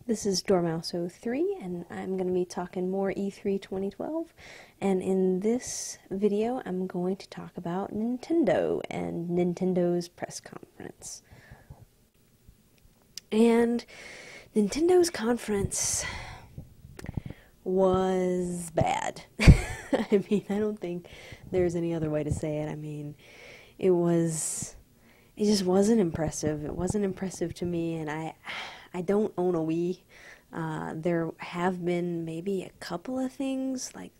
This is Dormouse03, and I'm going to be talking more E3 2012. And in this video, I'm going to talk about Nintendo and Nintendo's press conference. And Nintendo's conference was bad. I mean, I don't think there's any other way to say it. I mean, it just wasn't impressive. It wasn't impressive to me, and I don't own a Wii. There have been maybe a couple of things, like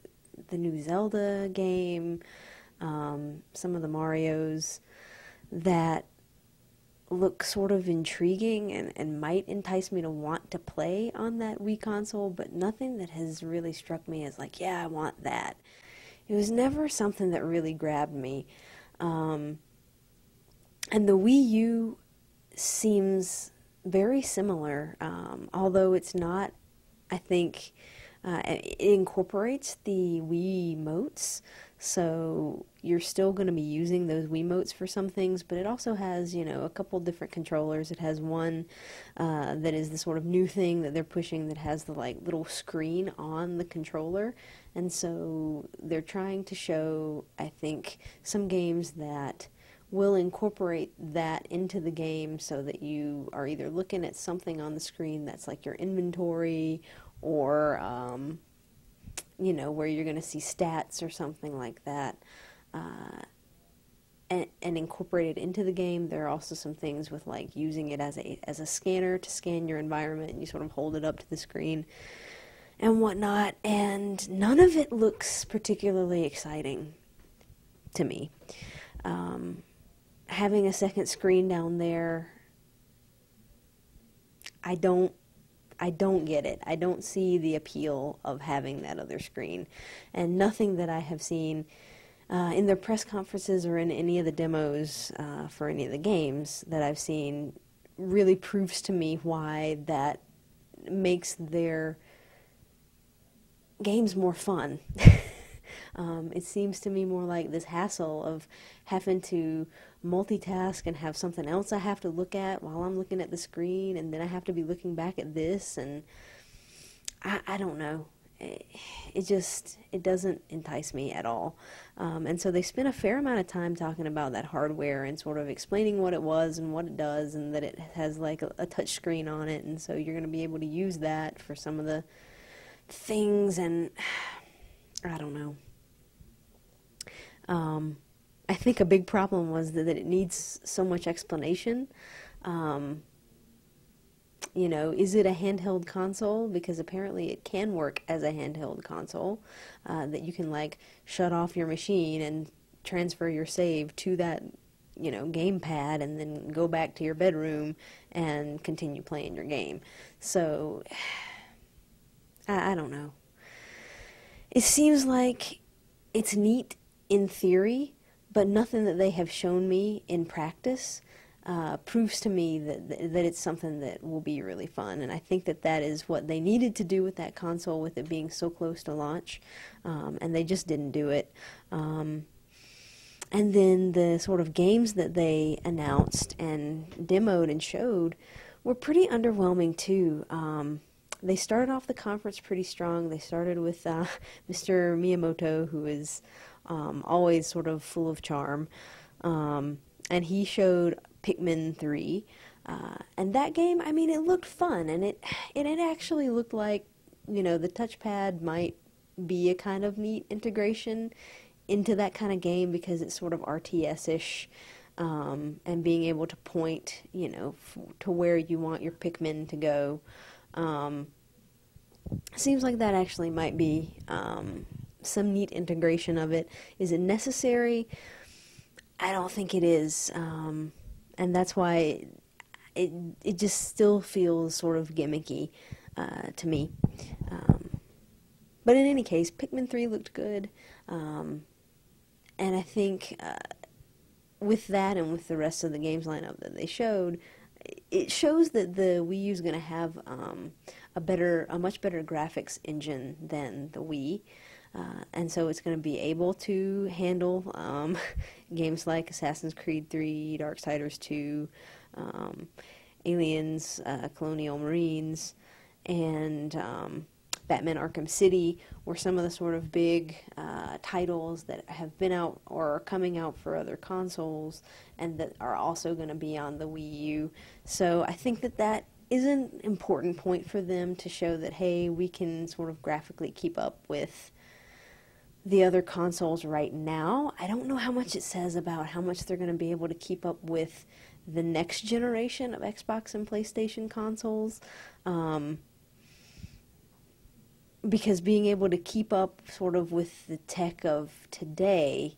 the new Zelda game, some of the Marios, that look sort of intriguing and might entice me to want to play on that Wii console, but nothing that has really struck me as like, yeah, I want that. It was never something that really grabbed me. And the Wii U seems very similar, although it's not, I think, it incorporates the Wii Emotes, so you're still going to be using those Wii Emotes for some things, but it also has, a couple different controllers. It has one that is the sort of new thing that they're pushing that has the little screen on the controller, and so they're trying to show, I think, some games that will incorporate that into the game so that you are either looking at something on the screen that's like your inventory or, where you're going to see stats or something like that, and incorporate it into the game. There are also some things with like using it as a scanner to scan your environment, and you sort of hold it up to the screen and whatnot, and none of it looks particularly exciting to me. Having a second screen down there, I don't get it. I don't see the appeal of having that other screen. And nothing that I have seen in their press conferences or in any of the demos for any of the games that I've seen really proves to me why that makes their games more fun. It seems to me more like this hassle of having to multitask and have something else I have to look at while I'm looking at the screen, and then I have to be looking back at this, and I don't know. It doesn't entice me at all. And so they spent a fair amount of time talking about that hardware and sort of explaining what it was and what it does, and that it has like a touch screen on it, and so you're going to be able to use that for some of the things, and I don't know. I think a big problem was that it needs so much explanation. Is it a handheld console? Because apparently it can work as a handheld console, that you can like shut off your machine and transfer your save to that, gamepad, and then go back to your bedroom and continue playing your game. So, I don't know. It seems like it's neat in theory, but nothing that they have shown me in practice proves to me that it's something that will be really fun. And I think that is what they needed to do with that console, with it being so close to launch, and they just didn't do it. And then the sort of games that they announced and demoed and showed were pretty underwhelming too. They started off the conference pretty strong. They started with Mr. Miyamoto, who is always sort of full of charm, and he showed Pikmin 3, and that game, I mean, it looked fun, and it actually looked like, the touchpad might be a kind of neat integration into that kind of game, because it's sort of RTS-ish, and being able to point, to where you want your Pikmin to go. Seems like that actually might be some neat integration of it. Is it necessary? I don't think it is, and that's why it just still feels sort of gimmicky to me. But in any case, Pikmin 3 looked good, and I think with that and with the rest of the games lineup that they showed, it shows that the Wii U is going to have a much better graphics engine than the Wii. And so it's going to be able to handle games like Assassin's Creed 3, Darksiders 2, Aliens, Colonial Marines, and Batman Arkham City were some of the sort of big titles that have been out or are coming out for other consoles and that are also going to be on the Wii U. So I think that that is an important point for them to show that, hey, we can sort of graphically keep up with the other consoles right now. I don't know how much it says about how much they're going to be able to keep up with the next generation of Xbox and PlayStation consoles. Because being able to keep up sort of with the tech of today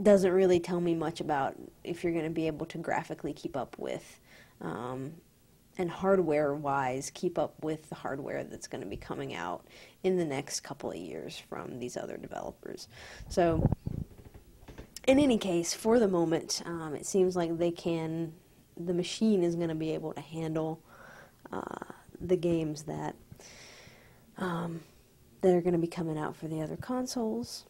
doesn't really tell me much about if you're going to be able to graphically keep up with, and hardware-wise, keep up with the hardware that's going to be coming out in the next couple of years from these other developers. So, in any case, for the moment, it seems like the machine is going to be able to handle the games that that are going to be coming out for the other consoles.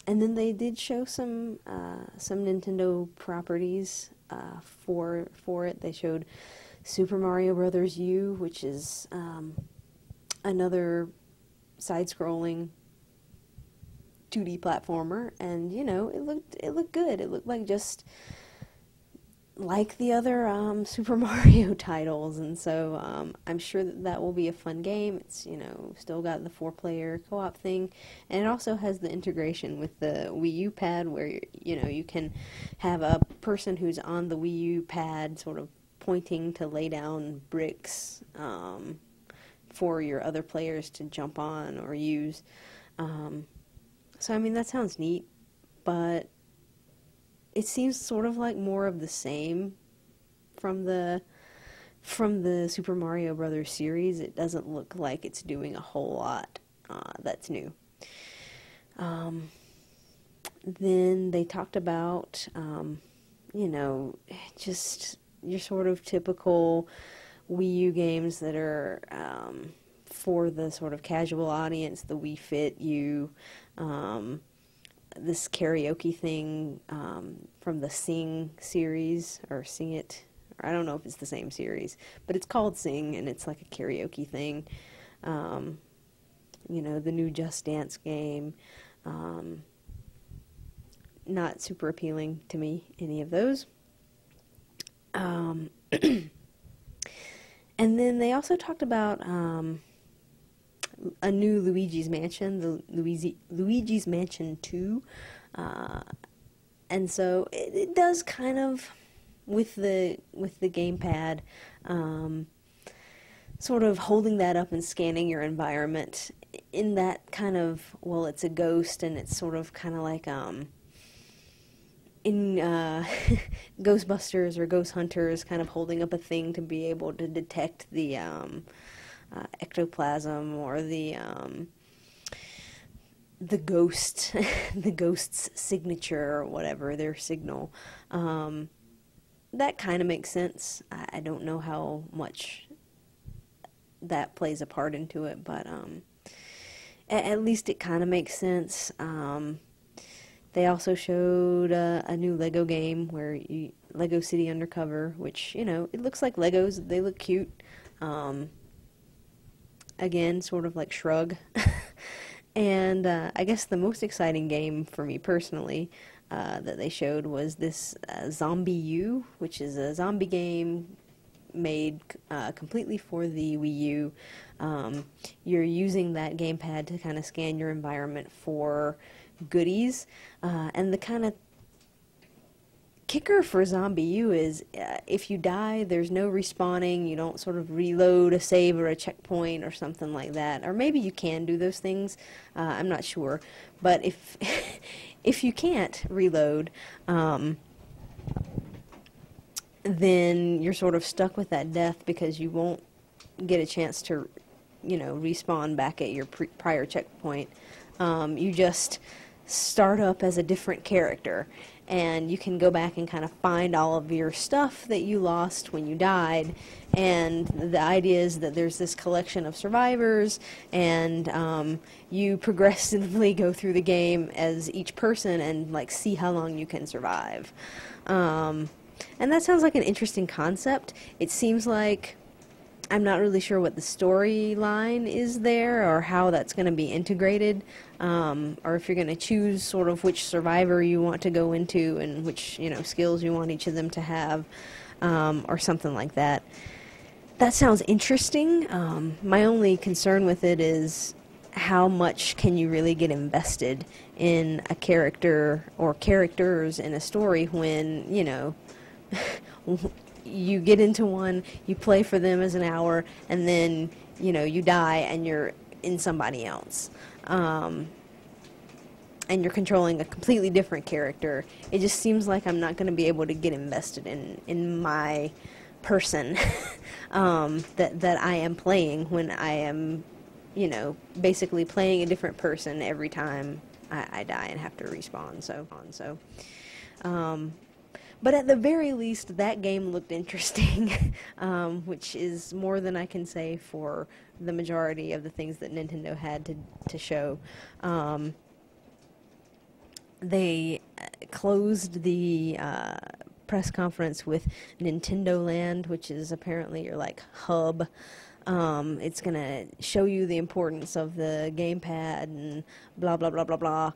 And then they did show some Nintendo properties for it. They showed Super Mario Bros. U, which is another side-scrolling 2D platformer, and you know, it looked good. It looked like just like the other Super Mario titles, and so I'm sure that that will be a fun game. It's, you know, still got the 4-player co-op thing, and it also has the integration with the Wii U pad where, you know, you can have a person who's on the Wii U pad sort of pointing to lay down bricks for your other players to jump on or use. So I mean, that sounds neat, but it seems sort of like more of the same from the Super Mario Brothers series. It doesn't look like it's doing a whole lot that's new. Then they talked about, you know, just your sort of typical Wii U games that are for the sort of casual audience, the Wii Fit U, this karaoke thing from the Sing series, or Sing It, or I don't know if it's the same series, but it's called Sing, and it's like a karaoke thing. You know, the new Just Dance game, not super appealing to me, any of those. And then they also talked about a new Luigi's Mansion, the Luigi's Mansion 2, and so it does kind of, with the gamepad, sort of holding that up and scanning your environment in that kind of, well, it's a ghost, and it's sort of kind of like in Ghostbusters or Ghost Hunters, kind of holding up a thing to be able to detect the ectoplasm or the ghost, the ghost's signature or whatever, their signal. That kind of makes sense. I don't know how much that plays a part into it, but at least it kind of makes sense. They also showed a new Lego game where Lego City Undercover, which, you know, it looks like Legos. They look cute. Again, sort of like Shrug. And I guess the most exciting game for me personally that they showed was this Zombie U, which is a zombie game made completely for the Wii U. You're using that gamepad to kind of scan your environment for goodies, and the kind of kicker for Zombie U is if you die, there's no respawning. You don't sort of reload a save or a checkpoint or something like that, or maybe you can do those things. I'm not sure, but if if you can't reload, then you're sort of stuck with that death because you won't get a chance to, you know, respawn back at your prior checkpoint. You just start up as a different character, and you can go back and kind of find all of your stuff that you lost when you died. And the idea is that there's this collection of survivors, and you progressively go through the game as each person and like see how long you can survive. And that sounds like an interesting concept. It seems like I'm not really sure what the storyline is there or how that's going to be integrated, or if you're going to choose sort of which survivor you want to go into and which, skills you want each of them to have, or something like that. That sounds interesting. My only concern with it is how much can you really get invested in a character or characters in a story when, you get into one, you play for them as an hour, and then, you die and you're in somebody else. And you're controlling a completely different character. It just seems like I'm not going to be able to get invested in my person that I am playing when I am, basically playing a different person every time I die and have to respawn. But at the very least, that game looked interesting, which is more than I can say for the majority of the things that Nintendo had to show. They closed the press conference with Nintendo Land, which is apparently your hub. It's gonna show you the importance of the gamepad and blah blah blah blah blah.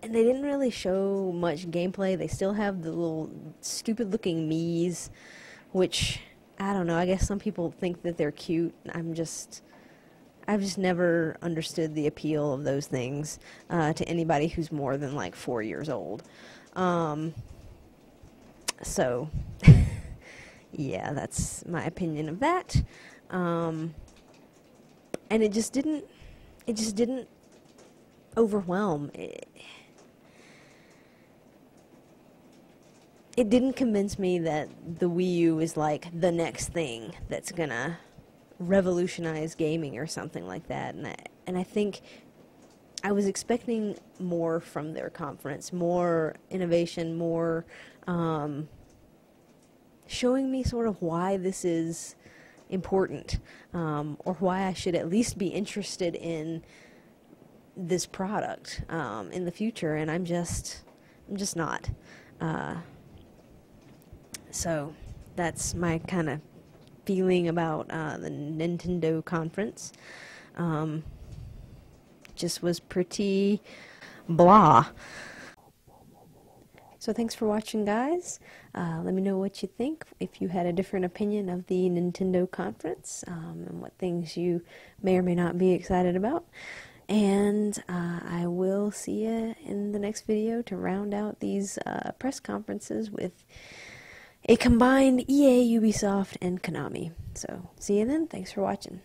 And they didn't really show much gameplay. They still have the little stupid looking Miis, which I don't know. I guess some people think that they're cute. I've just never understood the appeal of those things to anybody who's more than 4 years old. So, yeah, that's my opinion of that. And it just didn't overwhelm. It didn't convince me that the Wii U is the next thing that's gonna revolutionize gaming or something like that. And I think I was expecting more from their conference, more innovation, more showing me sort of why this is important, or why I should at least be interested in this product in the future, and I'm just not. So that's my kind of feeling about the Nintendo conference. Just was pretty blah. So thanks for watching, guys. Let me know what you think, if you had a different opinion of the Nintendo conference, and what things you may or may not be excited about. And I will see you in the next video to round out these press conferences with a combined EA, Ubisoft, and Konami. So, see you then. Thanks for watching.